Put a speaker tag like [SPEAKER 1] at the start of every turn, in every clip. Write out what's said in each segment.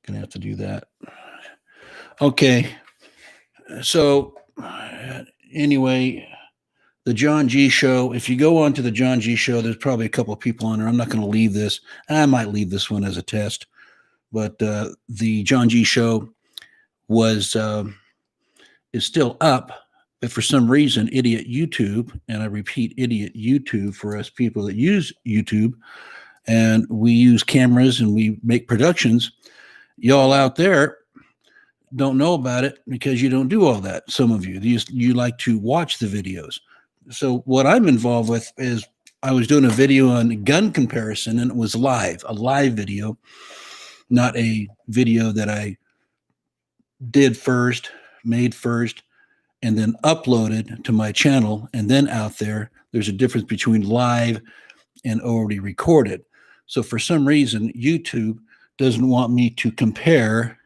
[SPEAKER 1] Gonna have to do that. Okay. So anyway, the John G show. If you go on to the John G show, there's probably a couple of people on there. I'm not going to leave this. I might leave this one as a test, but the John G show was is still up, but for some reason, idiot YouTube, and I repeat, idiot YouTube for us people that use YouTube, and we use cameras and we make productions. Y'all out there don't know about it because you don't do all that. Some of you like to watch the videos. So what I'm involved with is I was doing a video on gun comparison, and it was live, a live video, not a video that I did first, made first, and then uploaded to my channel and then out there. There's a difference between live and already recorded. So for some reason, YouTube doesn't want me to compare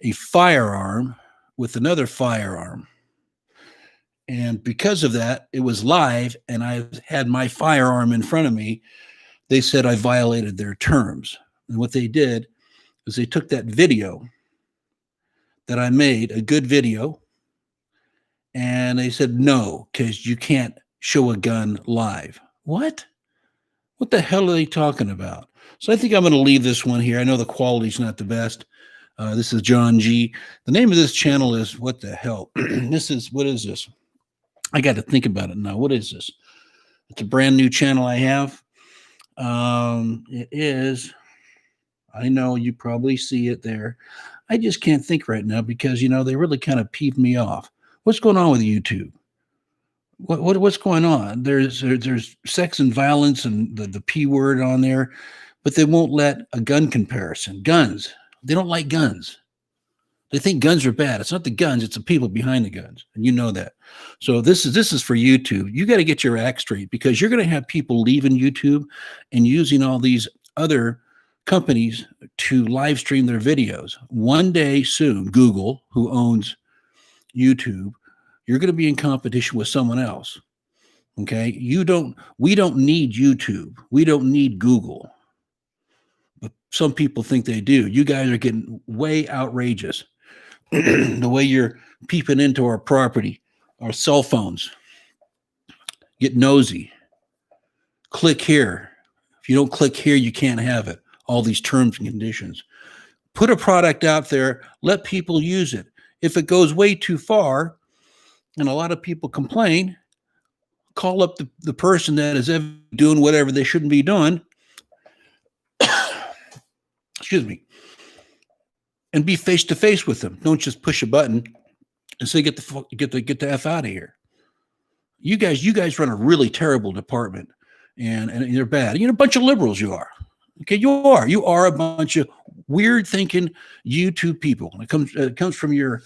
[SPEAKER 1] a firearm with another firearm. And because of that, it was live and I had my firearm in front of me. They said I violated their terms. And what they did is they took that video that I made, a good video, and they said, no, because you can't show a gun live. What? What the hell are they talking about? So I think I'm going to leave this one here. I know the quality's not the best. This is John G. The name of this channel is, what the hell? What is this? I got to think about it now. What is this? It's a brand new channel I have. It is, I know you probably see it there. I just can't think right now because, they really kind of peeved me off. What's going on with YouTube? What's going on? There's sex and violence and the P word on there, but they won't let a gun comparison. Guns. They don't like guns. They think guns are bad. It's not the guns, it's the people behind the guns. And you know that. So this is for YouTube. You got to get your act straight because you're going to have people leaving YouTube and using all these other companies to live stream their videos. One day soon, Google, who owns YouTube, you're going to be in competition with someone else. Okay? We don't need YouTube. We don't need Google. But some people think they do. You guys are getting way outrageous. The way you're peeping into our property, our cell phones. Get nosy. Click here. If you don't click here, you can't have it. All these terms and conditions. Put a product out there. Let people use it. If it goes way too far, and a lot of people complain, call up the person that is doing whatever they shouldn't be doing. Excuse me. And be face to face with them. Don't just push a button and say, get the F out of here. You guys run a really terrible department and they're bad. You're a bunch of liberals, you are. Okay, you are a bunch of weird thinking YouTube people. And it comes from your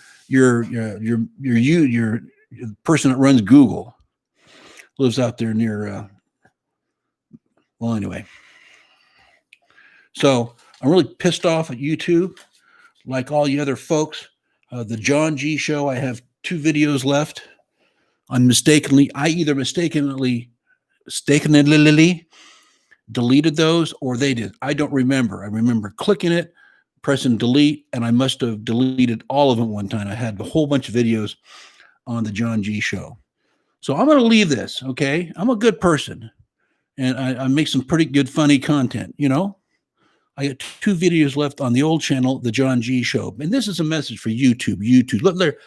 [SPEAKER 1] person that runs Google, lives out there near well, anyway. So I'm really pissed off at YouTube, like all you other folks. The John G show, I have 2 videos left. I either mistakenly deleted those or they did. I don't remember. I remember clicking it, pressing delete, and I must have deleted all of them one time. I had a whole bunch of videos on the John G show. So I'm going to leave this, okay? I'm a good person, and I make some pretty good, funny content, I got 2 videos left on the old channel, the John G show. And this is a message for YouTube.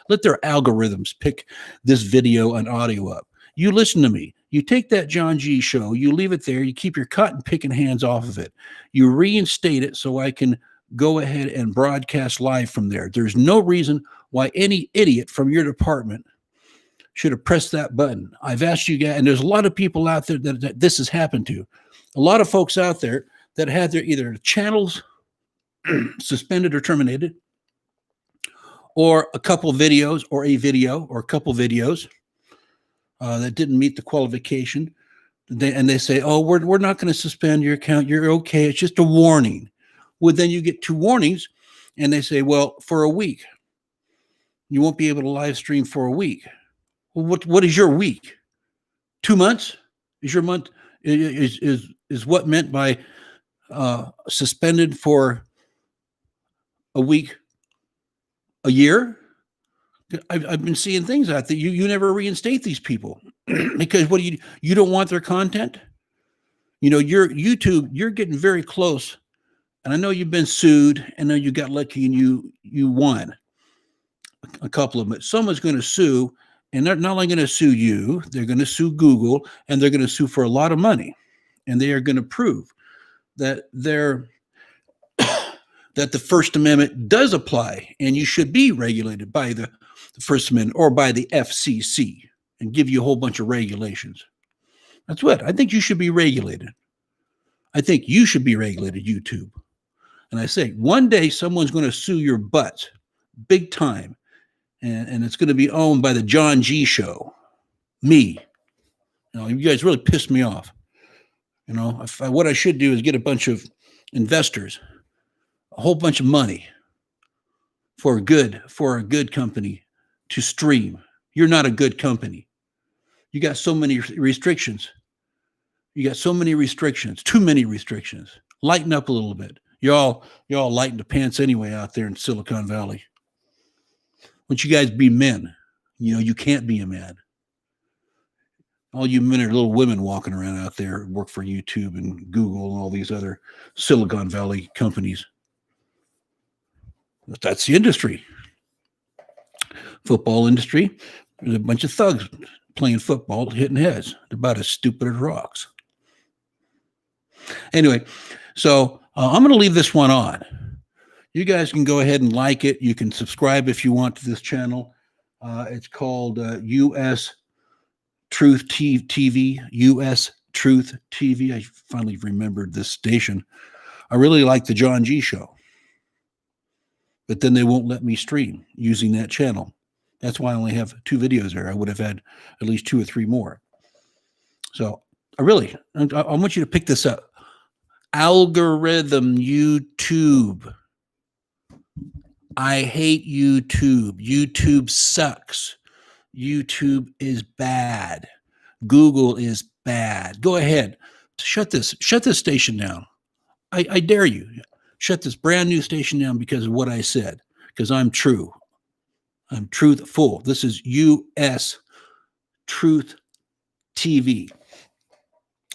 [SPEAKER 1] Let their algorithms pick this video and audio up. You listen to me. You take that John G show, you leave it there, you keep your cotton picking hands off of it. You reinstate it so I can go ahead and broadcast live from there. There's no reason why any idiot from your department should have pressed that button. I've asked you guys, and there's a lot of people out there that this has happened to. A lot of folks out there that had their either channels suspended or terminated, or a couple videos, or a video, or a couple videos that didn't meet the qualification. They say, oh, we're not going to suspend your account. You're okay. It's just a warning. Well, then you get 2 warnings, and they say, well, for a week. You won't be able to live stream for a week. Well, what is your week? 2 months? Is your month is what meant by suspended for a week, a year. I've been seeing things out there. You never reinstate these people because what do you don't want their content? Your YouTube, you're getting very close. And I know you've been sued. I know you got lucky and you won a couple of them. Someone's going to sue, and they're not only going to sue you, they're going to sue Google, and they're going to sue for a lot of money. And they are going to prove that that the First Amendment does apply, and you should be regulated by the First Amendment or by the FCC, and give you a whole bunch of regulations. That's what I think. You should be regulated. I think you should be regulated, YouTube. And I say, one day someone's going to sue your butts big time, and it's going to be owned by the John G. Show. Me. You guys really pissed me off. What I should do is get a bunch of investors, a whole bunch of money for a good company to stream. You're not a good company. You got so many restrictions. Too many restrictions. Lighten up a little bit. You're all lighting the pants anyway out there in Silicon Valley. Once you guys be men, you can't be a man. All you men are little women walking around out there, work for YouTube and Google and all these other Silicon Valley companies. That's the industry. Football industry. There's a bunch of thugs playing football, hitting heads. They're about as stupid as rocks. Anyway, so I'm going to leave this one on. You guys can go ahead and like it. You can subscribe if you want to this channel. It's called U.S. Truth TV. U.S. Truth TV. I finally remembered this station. I really like the John G. Show. But then they won't let me stream using that channel. That's why I only have 2 videos there. I would have had at least 2 or 3 more. So I want you to pick this up. Algorithm YouTube. I hate YouTube. YouTube sucks. YouTube is bad. Google is bad. Go ahead. Shut this station down. I dare you. Shut this brand new station down because of what I said. Because I'm true. I'm truthful. This is U.S. Truth TV.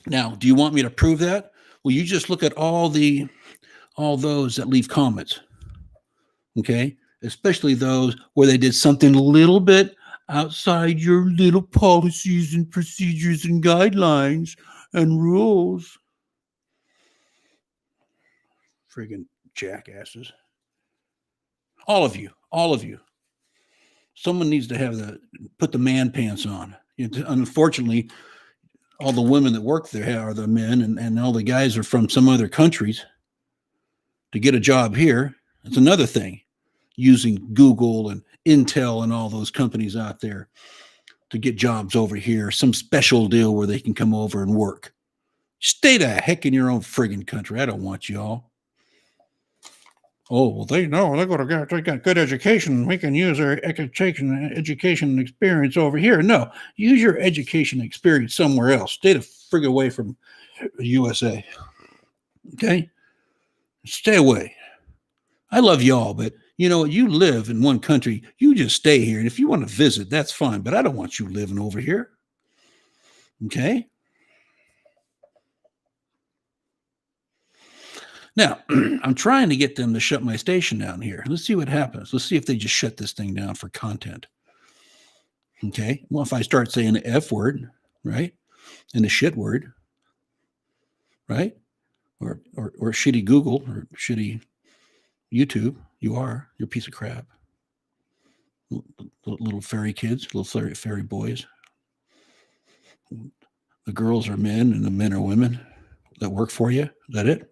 [SPEAKER 1] Now, do you want me to prove that? Well, you just look at all those that leave comments. Okay? Especially those where they did something a little bit outside your little policies and procedures and guidelines and rules. Friggin' jackasses. All of you. Someone needs to put the man pants on. Unfortunately, all the women that work there are the men, and all the guys are from some other countries. To get a job here, it's another thing. Using Google and Intel and all those companies out there to get jobs over here, some special deal where they can come over and work. Stay the heck in your own friggin' country. I don't want y'all. Oh, well, they got good education. We can use our education experience over here. No, use your education experience somewhere else. Stay the frig away from the USA. Okay? Stay away. I love y'all, but you live in one country. You just stay here. And if you want to visit, that's fine. But I don't want you living over here. Okay? Now, I'm trying to get them to shut my station down here. Let's see what happens. Let's see if they just shut this thing down for content. Okay? Well, if I start saying the F word, right? And the shit word, right? Or shitty Google or shitty YouTube, you're a piece of crap. Little fairy kids, little fairy boys. The girls are men and the men are women that work for you. Is that it?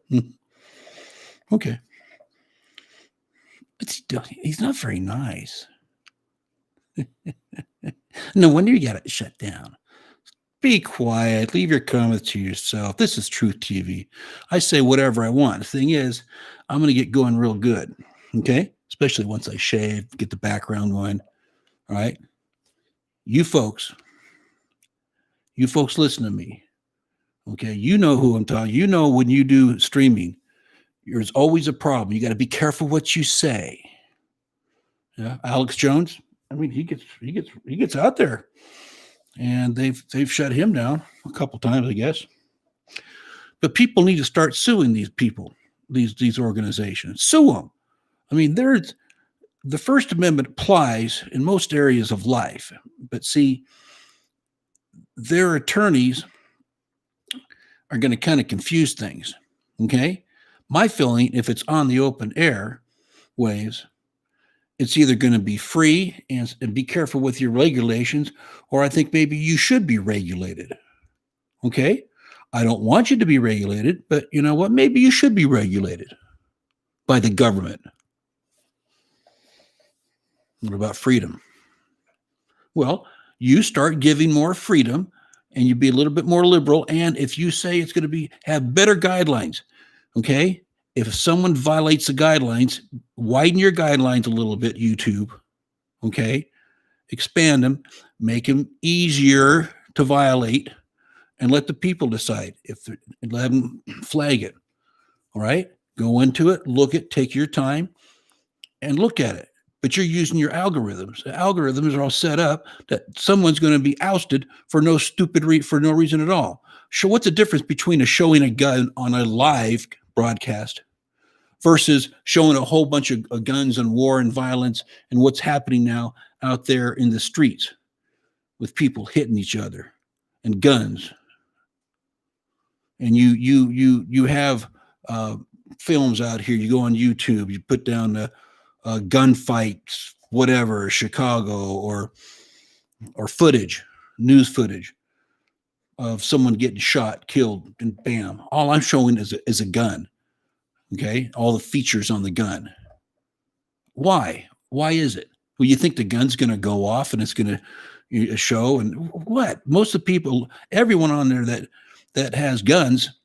[SPEAKER 1] Okay. He's not very nice. No wonder you got it shut down. Be quiet. Leave your comments to yourself. This is Truth TV. I say whatever I want. The thing is, I'm going to get going real good. Okay? Especially once I shave, get the background going. All right? You folks listen to me. Okay? You know who I'm talking. You know when you do streaming, There's always a problem. You got to be careful what you say. Yeah, Alex Jones. I mean, he gets out there, and they've shut him down a couple times, I guess. But people need to start suing these people, these organizations. Sue them. I mean, the First Amendment applies in most areas of life, but see, their attorneys are going to kind of confuse things. Okay, my feeling, if it's on the open air waves, it's either going to be free and be careful with your regulations, or I think maybe you should be regulated. Okay, I don't want you to be regulated, but you know what? Maybe you should be regulated by the government. What about freedom? Well, you start giving more freedom and you be a little bit more liberal. And if you say it's going to have better guidelines, okay? If someone violates the guidelines, widen your guidelines a little bit, YouTube, okay? Expand them, make them easier to violate, and let the people decide. Let them flag it, all right? Go into it, look at, take your time, and look at it. But you're using your algorithms. The algorithms are all set up that someone's going to be ousted for no for no reason at all. So what's the difference between showing a gun on a live broadcast versus showing a whole bunch of guns and war and violence and what's happening now out there in the streets with people hitting each other and guns? And you have films out here. You go on YouTube, you put down the gunfights, whatever, Chicago, or footage, news footage of someone getting shot, killed, and bam. All I'm showing is a gun. Okay, all the features on the gun. Why? Why is it? Well, you think the gun's going to go off and it's going to show? And what? Most of the people, everyone on there that has guns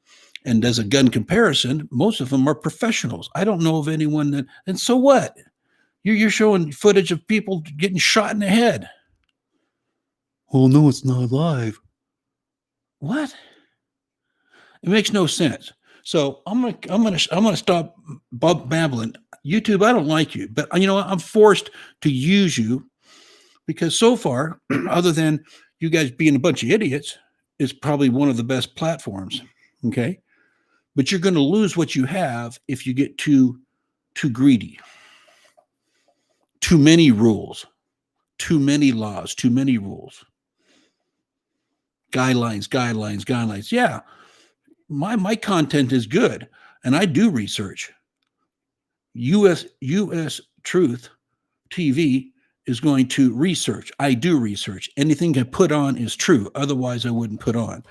[SPEAKER 1] and does a gun comparison, most of them are professionals. I don't know of anyone that. And so what? You're showing footage of people getting shot in the head. Oh no, it's not live. What? It makes no sense. So I'm gonna stop babbling. YouTube, I don't like you, but you know what? I'm forced to use you because so far, other than you guys being a bunch of idiots, it's probably one of the best platforms. Okay, but you're going to lose what you have if you get too greedy. Too many rules, too many laws, too many rules. Guidelines. Yeah, my content is good, and I do research. U.S. Truth TV is going to research. I do research. Anything I put on is true. Otherwise, I wouldn't put on.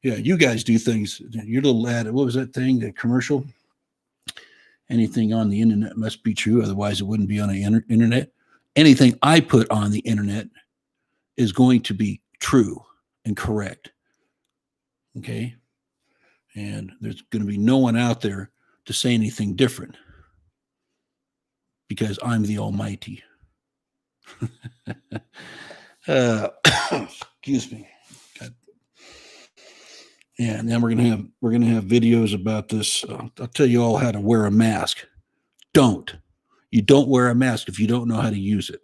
[SPEAKER 1] Yeah, you guys do things. Your little ad. What was that thing? The commercial. Anything on the internet must be true. Otherwise, it wouldn't be on the internet. Anything I put on the internet is going to be true and correct. Okay? And there's going to be no one out there to say anything different because I'm the Almighty. Excuse me. God. Yeah, and then we're gonna have videos about this. I'll tell you all how to wear a mask. You don't wear a mask if you don't know how to use it.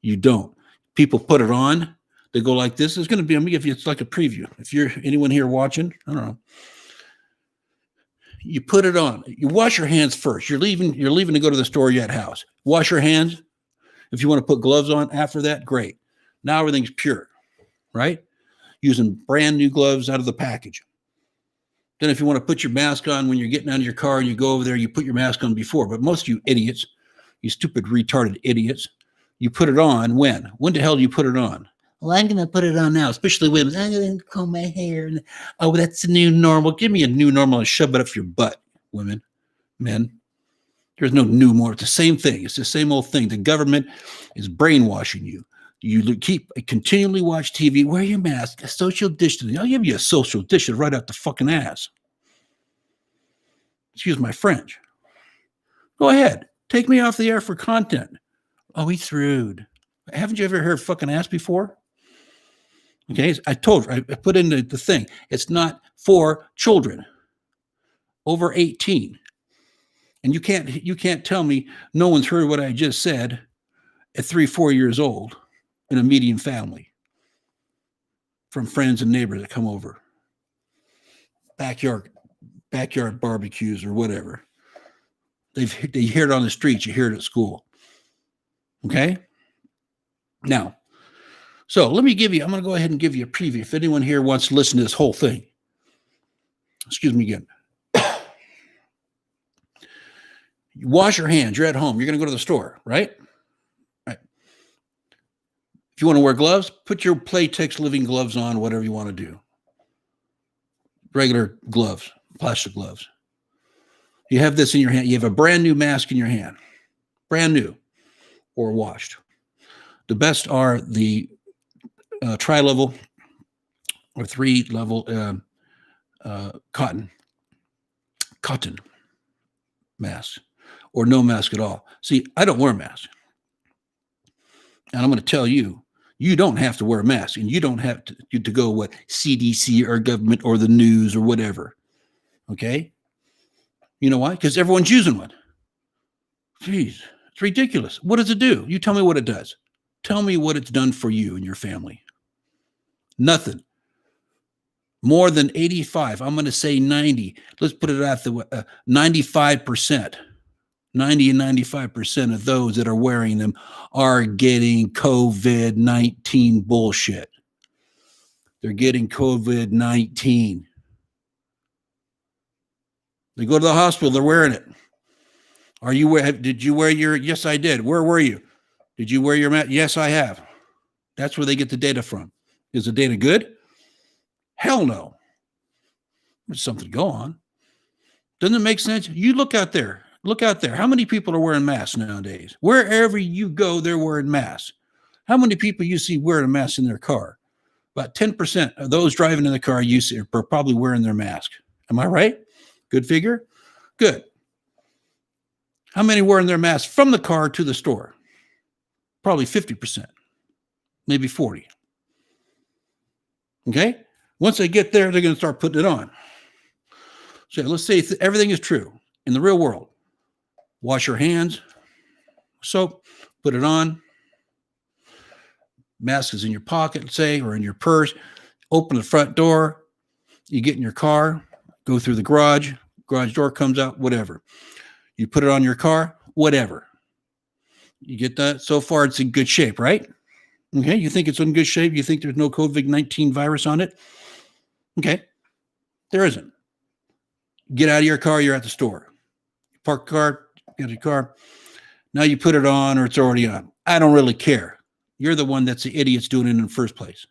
[SPEAKER 1] You don't. People put it on. They go like this. It's going to be. I'm going to give you. It's like a preview. If you're anyone here watching, I don't know. You put it on. You wash your hands first. You're leaving to go to the store. You're at house. Wash your hands. If you want to put gloves on after that, great. Now everything's pure, right? Using brand new gloves out of the package. Then if you want to put your mask on when you're getting out of your car and you go over there, you put your mask on before. But most of you idiots, you stupid, retarded idiots, you put it on when? When the hell do you put it on? Well, I'm going to put it on now, especially women. I'm going to comb my hair. And, oh, that's the new normal. Give me a new normal and shove it up your butt, women, men. There's no new more. It's the same thing. It's the same old thing. The government is brainwashing you. You continually watch TV, wear your mask, social distancing. I'll give you a social distance right out the fucking ass. Excuse my French. Go ahead. Take me off the air for content. Oh, he's rude. Haven't you ever heard fucking ass before? Okay, I told her, I put in the thing. It's not for children over 18. And you can't tell me no one's heard what I just said at 3, 4 years old in a median family from friends and neighbors that come over. Backyard barbecues or whatever. They hear it on the streets. You hear it at school. Okay. Now, so I'm going to go ahead and give you a preview. If anyone here wants to listen to this whole thing, excuse me again. You wash your hands. You're at home. You're going to go to the store, right? Right. If you want to wear gloves, put your Playtex living gloves on, whatever you want to do. Regular gloves, plastic gloves. You have this in your hand. You have a brand new mask in your hand. Brand new or washed. The best are the tri-level or 3-level cotton masks or no mask at all. See, I don't wear a mask. And I'm going to tell you, you don't have to wear a mask, and you don't have to go what CDC or government or the news or whatever. Okay? You know why? Because everyone's using one. Jeez, it's ridiculous. What does it do? You tell me what it does. Tell me what it's done for you and your family. Nothing. More than 85. I'm going to say 90. Let's put it at the 95%. 90 and 95% of those that are wearing them are getting COVID-19 bullshit. They're getting COVID-19. They go to the hospital, they're wearing it. Did you wear your, yes, I did. Where were you? Did you wear your mask? Yes, I have. That's where they get the data from. Is the data good? Hell no. There's something to go on. Doesn't it make sense? You look out there. Look out there. How many people are wearing masks nowadays? Wherever you go, they're wearing masks. How many people you see wearing a mask in their car? About 10% of those driving in the car you see are probably wearing their mask. Am I right? Good figure? Good. How many wearing their mask from the car to the store? Probably 50%, maybe 40. Okay? Once they get there, they're going to start putting it on. So let's say everything is true in the real world. Wash your hands, soap, put it on. Mask is in your pocket, say, or in your purse. Open the front door. You get in your car, go through the garage door comes out, whatever. You put it on your car, whatever. You get that? So far, it's in good shape, right? Okay, you think it's in good shape? You think there's no COVID-19 virus on it? Okay, there isn't. Get out of your car, you're at the store. Park the car, get your car. Now you put it on or it's already on. I don't really care. You're the one that's the idiot's doing it in the first place.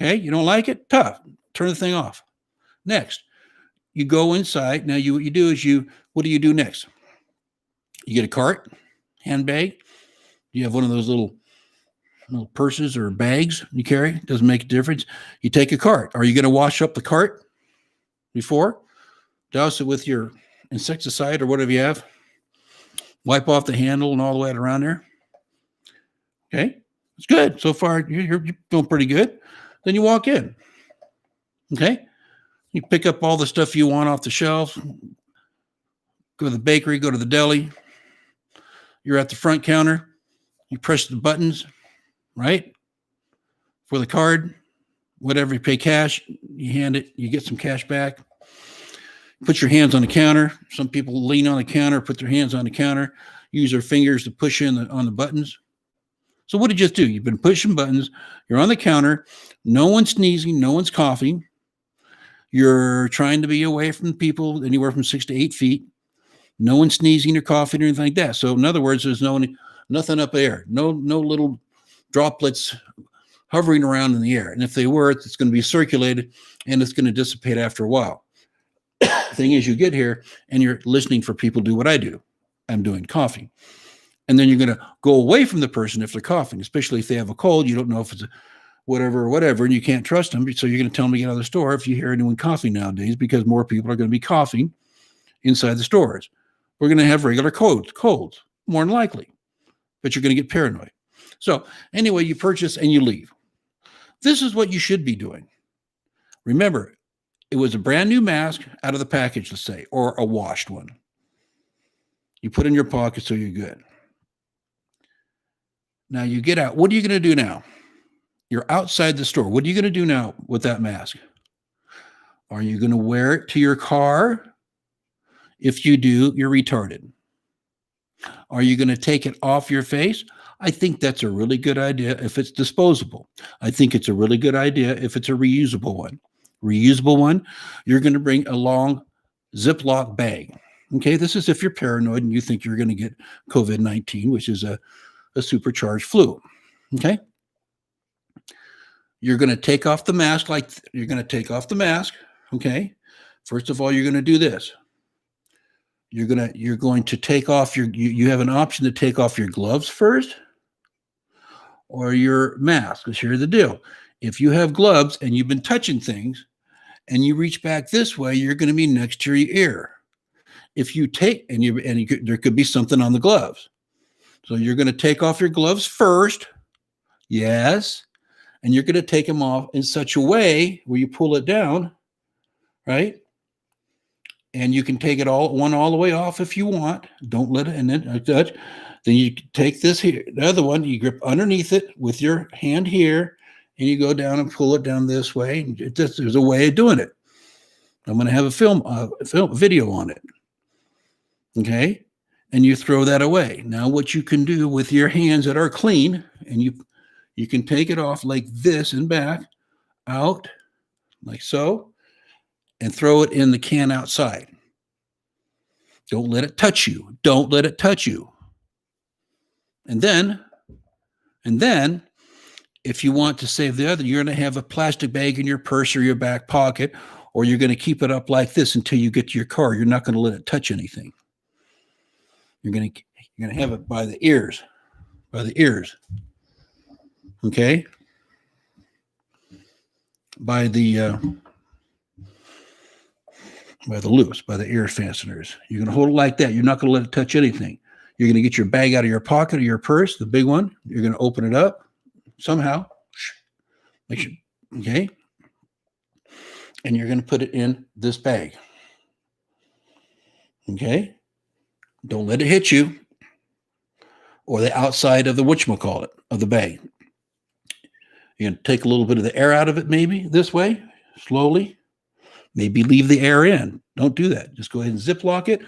[SPEAKER 1] Okay, you don't like it? Tough. Turn the thing off. Next, you go inside. Now what you do is what do you do next? You get a cart, handbag. You have one of those little purses or bags you carry. Doesn't make a difference. You take a cart. Are you going to wash up the cart before? Douse it with your insecticide or whatever you have. Wipe off the handle and all the way around there. Okay, it's good. So far, you're doing pretty good. Then you walk in. Okay, you pick up all the stuff you want off the shelf. Go to the bakery, go to the deli. You're at the front counter. You press the buttons, right? For the card, whatever you pay cash, you hand it, you get some cash back. Put your hands on the counter. Some people lean on the counter, put their hands on the counter, use their fingers to push on the buttons. So what did you just do? You've been pushing buttons. You're on the counter. No one's sneezing. No one's coughing. You're trying to be away from people anywhere from 6 to 8 feet. No one's sneezing or coughing or anything like that. So in other words, there's nothing up there. No little droplets hovering around in the air. And if they were, it's going to be circulated and it's going to dissipate after a while. Thing is, you get here and you're listening for people do what I do. I'm doing coughing. And then you're going to go away from the person if they're coughing, especially if they have a cold. You don't know if it's whatever, and you can't trust them. So you're going to tell them to get out of the store if you hear anyone coughing nowadays, because more people are going to be coughing inside the stores. We're going to have regular colds, more than likely, but you're going to get paranoid. So anyway, you purchase and you leave. This is what you should be doing. Remember, it was a brand new mask out of the package, let's say, or a washed one. You put it in your pocket so you're good. Now you get out. What are you going to do now? You're outside the store. What are you going to do now with that mask? Are you going to wear it to your car? If you do, you're retarded. Are you going to take it off your face? I think that's a really good idea if it's disposable. I think it's a really good idea if it's a reusable one. Reusable one, you're going to bring a long Ziploc bag. Okay, this is if you're paranoid and you think you're going to get COVID-19, which is a supercharged flu. Okay, you're going to take off the mask you're going to take off the mask. Okay, first of all, you're going to do this. You're going to take off you have an option to take off your gloves first or your mask. Because here's the deal. If you have gloves and you've been touching things and you reach back this way, you're going to be next to your ear. If you take there could be something on the gloves. So you're going to take off your gloves first. Yes. And you're going to take them off in such a way where you pull it down, right? And you can take it all the way off if you want. Don't let it, and then touch. Then you take this here, the other one, you grip underneath it with your hand here, and you go down and pull it down this way. And there's a way of doing it. I'm going to have a film video on it. Okay, and you throw that away. Now, what you can do with your hands that are clean, and you can take it off like this and back, out like so, and throw it in the can outside. Don't let it touch you. Don't let it touch you. And then, if you want to save the other, you're going to have a plastic bag in your purse or your back pocket, or you're going to keep it up like this until you get to your car. You're not going to let it touch anything. You're going to have it by the ears. Okay? By the loops, by the ear fasteners. You're going to hold it like that. You're not going to let it touch anything. You're going to get your bag out of your pocket or your purse, the big one. You're going to open it up somehow. Make sure, okay? And you're going to put it in this bag. Okay? Don't let it hit you or the outside of the whatchamacallit of the bag. You're going to take a little bit of the air out of it maybe this way, slowly. Maybe leave the air in. Don't do that. Just go ahead and Ziploc it. A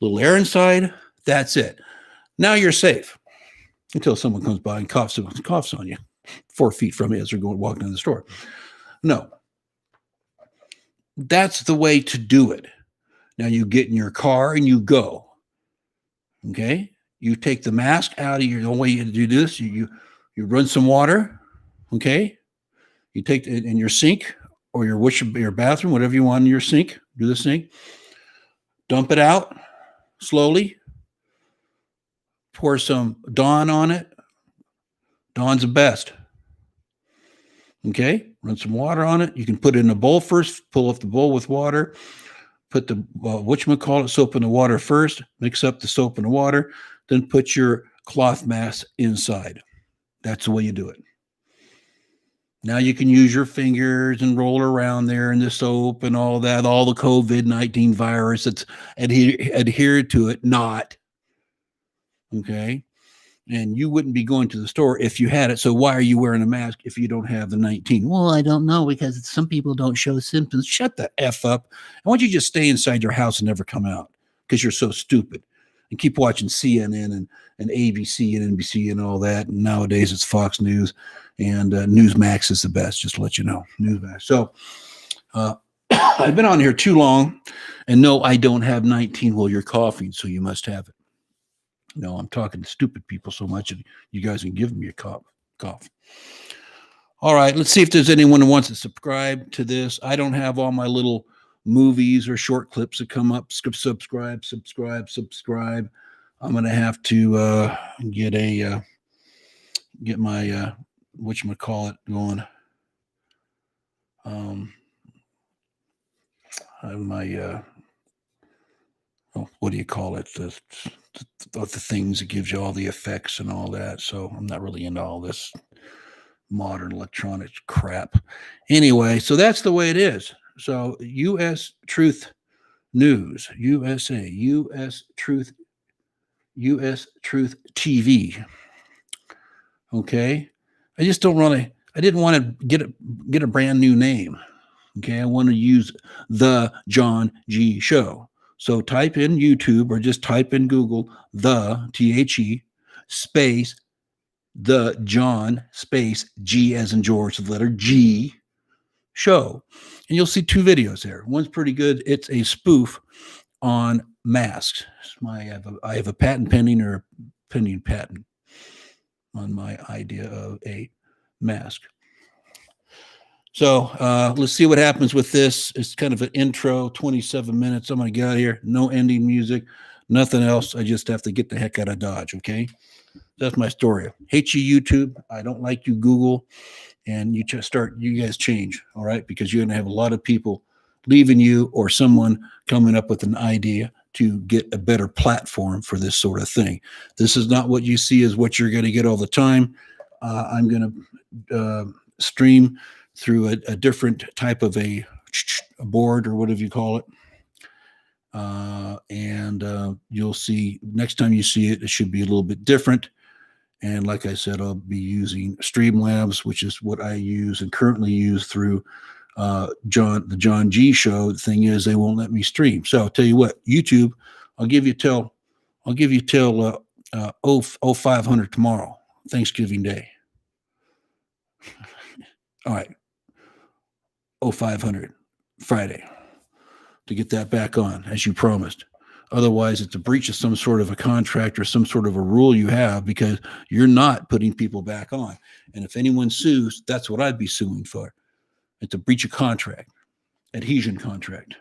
[SPEAKER 1] little air inside. That's it. Now you're safe until someone comes by and coughs on you 4 feet from you as they're walking in the store. No. That's the way to do it. Now you get in your car and you go. Okay? You take the mask out of the only way you do this, you run some water. Okay? You take it in your sink or your bathroom, whatever you want in your sink. Do the sink. Dump it out slowly. Pour some Dawn on it. Dawn's the best. Okay? Run some water on it. You can put it in a bowl first. Pull off the bowl with water. Put the soap in the water first. Mix up the soap and the water. Then put your cloth mask inside. That's the way you do it. Now you can use your fingers and roll around there in the soap and all that, all the COVID-19 virus that's adhered to it, not. Okay? And you wouldn't be going to the store if you had it. So why are you wearing a mask if you don't have the 19? Well, I don't know, because some people don't show symptoms. Shut the F up. Why don't you just stay inside your house and never come out? Because you're so stupid. And keep watching CNN and ABC and NBC and all that. And nowadays it's Fox News and Newsmax is the best, just to let you know. Newsmax. So I've been on here too long. And no, I don't have 19. Well, you're coughing, so you must have it. No, I'm talking to stupid people so much that you guys can give me a cough. All right, let's see if there's anyone who wants to subscribe to this. I don't have all my little movies or short clips that come up. Subscribe. I'm going to have to get my whatchamacallit going. I have my what do you call it? The things that gives you all the effects and all that. So I'm not really into all this modern electronic crap. Anyway, so that's the way it is. So U.S. Truth News, USA, U.S. Truth U.S. Truth TV. Okay. I just don't want to, I didn't want to get a brand new name. Okay. I want to use the John G Show. So type in YouTube or just type in Google the THE space the John space G as in George, the letter G show. And you'll see two videos there. One's pretty good. It's a spoof on masks. I have a patent pending or a pending patent on my idea of a mask. So let's see what happens with this. It's kind of an intro, 27 minutes. I'm going to get out of here. No ending music, nothing else. I just have to get the heck out of Dodge, okay? That's my story. Hate you, YouTube. I don't like you, Google. And you guys change, all right? Because you're going to have a lot of people leaving you or someone coming up with an idea to get a better platform for this sort of thing. This is not what you see as what you're going to get all the time. I'm going to stream through a different type of a board or whatever you call it. And you'll see next time you see it, it should be a little bit different. And like I said, I'll be using Streamlabs, which is what I use and currently use through the John G Show. The thing is, they won't let me stream. So I'll tell you what, YouTube, I'll give you till 0500 tomorrow, Thanksgiving Day. All right, 0500 Friday to get that back on as you promised. Otherwise, it's a breach of some sort of a contract or some sort of a rule you have because you're not putting people back on. And if anyone sues, that's what I'd be suing for. It's a breach of contract, adhesion contract.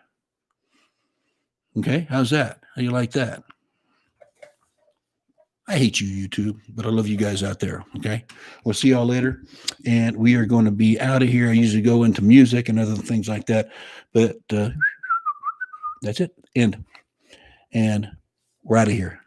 [SPEAKER 1] Okay, how's that? How do you like that? I hate you, YouTube, but I love you guys out there. Okay, we'll see y'all later. And we are going to be out of here. I usually go into music and other things like that, but that's it. End. And we're out of here.